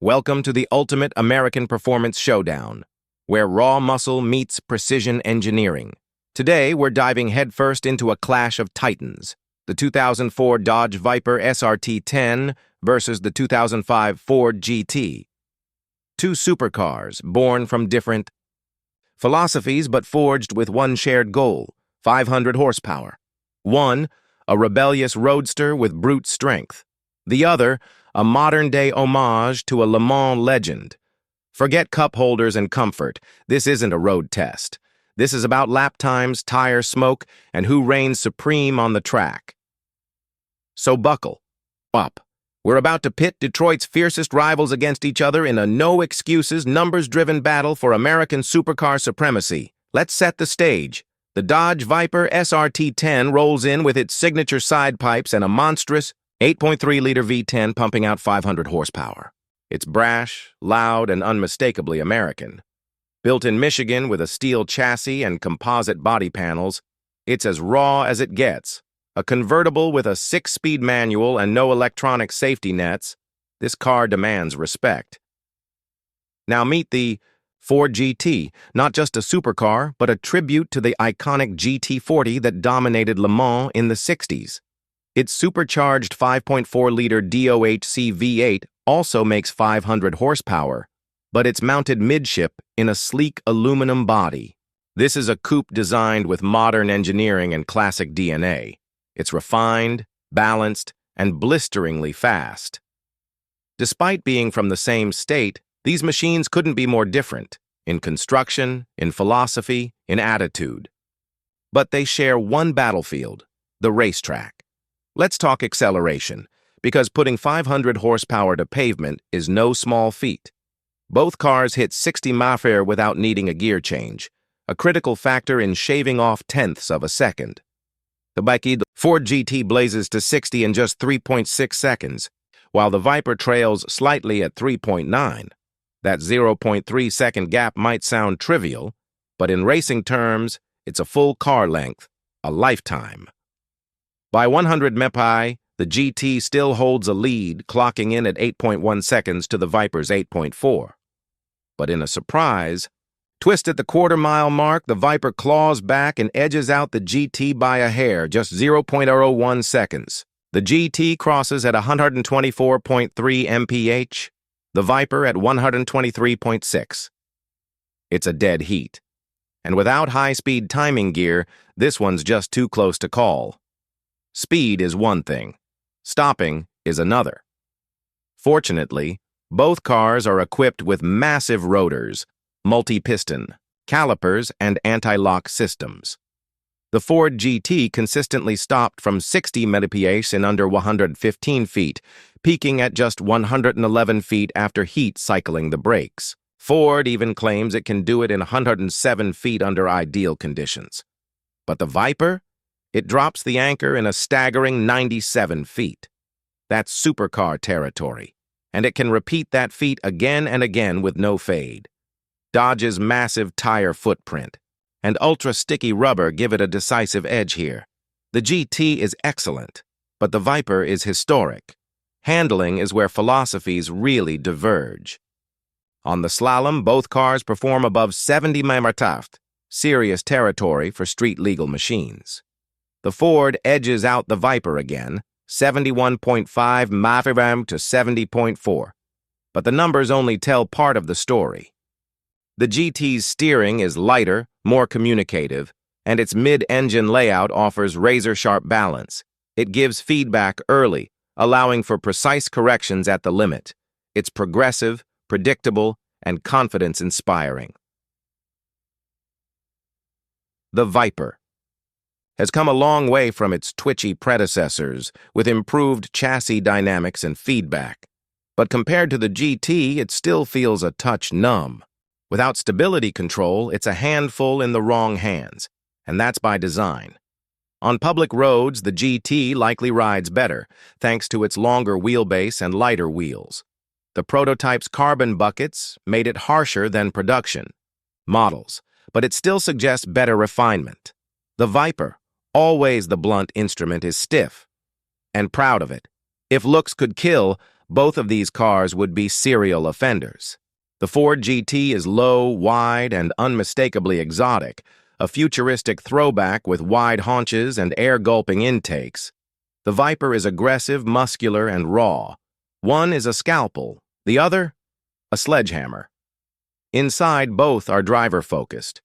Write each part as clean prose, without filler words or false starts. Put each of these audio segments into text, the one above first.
Welcome to the ultimate American performance showdown, where raw muscle meets precision engineering. Today, we're diving headfirst into a clash of titans, the 2004 Dodge Viper SRT-10 versus the 2005 Ford GT. Two supercars born from different philosophies but forged with one shared goal, 500 horsepower. One, a rebellious roadster with brute strength. The other, a modern-day homage to a Le Mans legend. Forget cup holders and comfort. This isn't a road test. This is about lap times, tire smoke, and who reigns supreme on the track. So buckle up. We're about to pit Detroit's fiercest rivals against each other in a no-excuses, numbers-driven battle for American supercar supremacy. Let's set the stage. The Dodge Viper SRT-10 rolls in with its signature side pipes and a monstrous 8.3-liter V10 pumping out 500 horsepower. It's brash, loud, and unmistakably American. Built in Michigan with a steel chassis and composite body panels, it's as raw as it gets. A convertible with a 6-speed manual and no electronic safety nets, this car demands respect. Now meet the Ford GT, not just a supercar, but a tribute to the iconic GT40 that dominated Le Mans in the 60s. Its supercharged 5.4-liter DOHC V8 also makes 500 horsepower, but it's mounted midship in a sleek aluminum body. This is a coupe designed with modern engineering and classic DNA. It's refined, balanced, and blisteringly fast. Despite being from the same state, these machines couldn't be more different in construction, in philosophy, in attitude. But they share one battlefield, the racetrack. Let's talk acceleration, because putting 500 horsepower to pavement is no small feat. Both cars hit 60 mph without needing a gear change, a critical factor in shaving off tenths of a second. The Ford GT blazes to 60 in just 3.6 seconds, while the Viper trails slightly at 3.9. That 0.3-second gap might sound trivial, but in racing terms, it's a full car length, a lifetime. By 100 mph, the GT still holds a lead, clocking in at 8.1 seconds to the Viper's 8.4. But in a surprise twist at the quarter-mile mark, the Viper claws back and edges out the GT by a hair, just 0.01 seconds. The GT crosses at 124.3 mph, the Viper at 123.6. It's a dead heat. And without high-speed timing gear, this one's just too close to call. Speed is one thing. Stopping is another. Fortunately, both cars are equipped with massive rotors, multi-piston, calipers, and anti-lock systems. The Ford GT consistently stopped from 60 mph in under 115 feet, peaking at just 111 feet after heat cycling the brakes. Ford even claims it can do it in 107 feet under ideal conditions. But the Viper? It drops the anchor in a staggering 97 feet. That's supercar territory, and it can repeat that feat again and again with no fade. Dodge's massive tire footprint and ultra-sticky rubber give it a decisive edge here. The GT is excellent, but the Viper is historic. Handling is where philosophies really diverge. On the slalom, both cars perform above 70 mph, serious territory for street-legal machines. The Ford edges out the Viper again, 71.5 mph to 70.4. But the numbers only tell part of the story. The GT's steering is lighter, more communicative, and its mid-engine layout offers razor-sharp balance. It gives feedback early, allowing for precise corrections at the limit. It's progressive, predictable, and confidence-inspiring. The Viper has come a long way from its twitchy predecessors with improved chassis dynamics and feedback. But compared to the GT, it still feels a touch numb. Without stability control, it's a handful in the wrong hands, and that's by design. On public roads, the GT likely rides better, thanks to its longer wheelbase and lighter wheels. The prototype's carbon buckets made it harsher than production models, but it still suggests better refinement. The Viper, always the blunt instrument, is stiff, and proud of it. If looks could kill, both of these cars would be serial offenders. The Ford GT is low, wide, and unmistakably exotic, a futuristic throwback with wide haunches and air-gulping intakes. The Viper is aggressive, muscular, and raw. One is a scalpel, the other, a sledgehammer. Inside, both are driver-focused.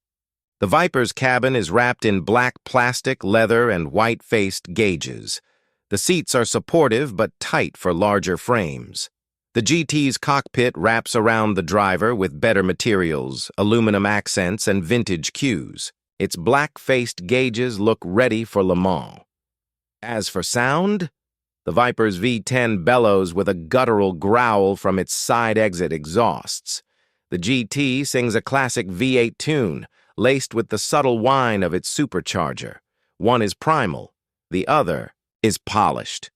The Viper's cabin is wrapped in black plastic, leather, and white-faced gauges. The seats are supportive but tight for larger frames. The GT's cockpit wraps around the driver with better materials, aluminum accents, and vintage cues. Its black-faced gauges look ready for Le Mans. As for sound, the Viper's V10 bellows with a guttural growl from its side-exit exhausts. The GT sings a classic V8 tune, laced with the subtle whine of its supercharger. One is primal, the other is polished.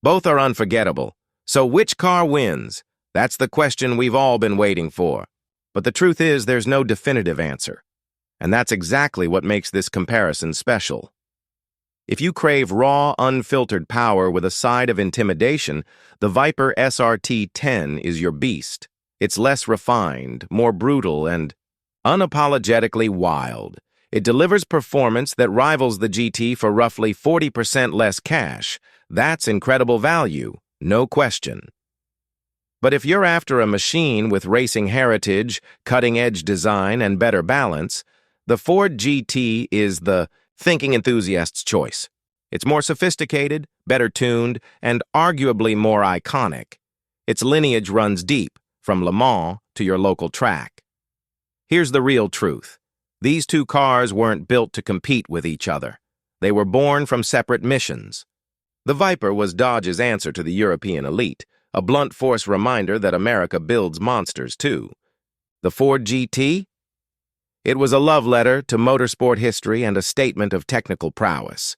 Both are unforgettable. So which car wins? That's the question we've all been waiting for. But the truth is, there's no definitive answer. And that's exactly what makes this comparison special. If you crave raw, unfiltered power with a side of intimidation, the Viper SRT-10 is your beast. It's less refined, more brutal, and unapologetically wild. It delivers performance that rivals the GT for roughly 40% less cash. That's incredible value, no question. But if you're after a machine with racing heritage, cutting-edge design, and better balance, the Ford GT is the thinking enthusiast's choice. It's more sophisticated, better tuned, and arguably more iconic. Its lineage runs deep, from Le Mans to your local track. Here's the real truth. These two cars weren't built to compete with each other. They were born from separate missions. The Viper was Dodge's answer to the European elite, a blunt force reminder that America builds monsters too. The Ford GT? It was a love letter to motorsport history and a statement of technical prowess.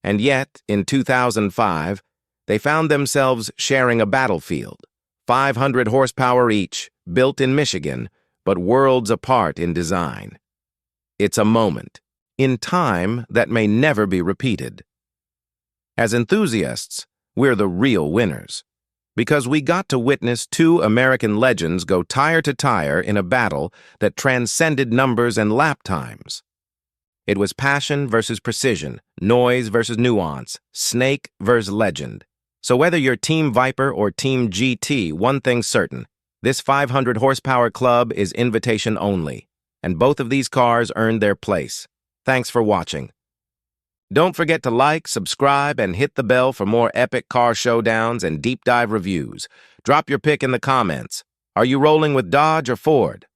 And yet, in 2005, they found themselves sharing a battlefield, 500 horsepower each, built in Michigan, but worlds apart in design. It's a moment, in time, that may never be repeated. As enthusiasts, we're the real winners, because we got to witness two American legends go tire to tire in a battle that transcended numbers and lap times. It was passion versus precision, noise versus nuance, snake versus legend. So whether you're Team Viper or Team GT, one thing's certain. This 500 horsepower club is invitation only, and both of these cars earned their place. Thanks for watching. Don't forget to like, subscribe, and hit the bell for more epic car showdowns and deep dive reviews. Drop your pick in the comments. Are you rolling with Dodge or Ford?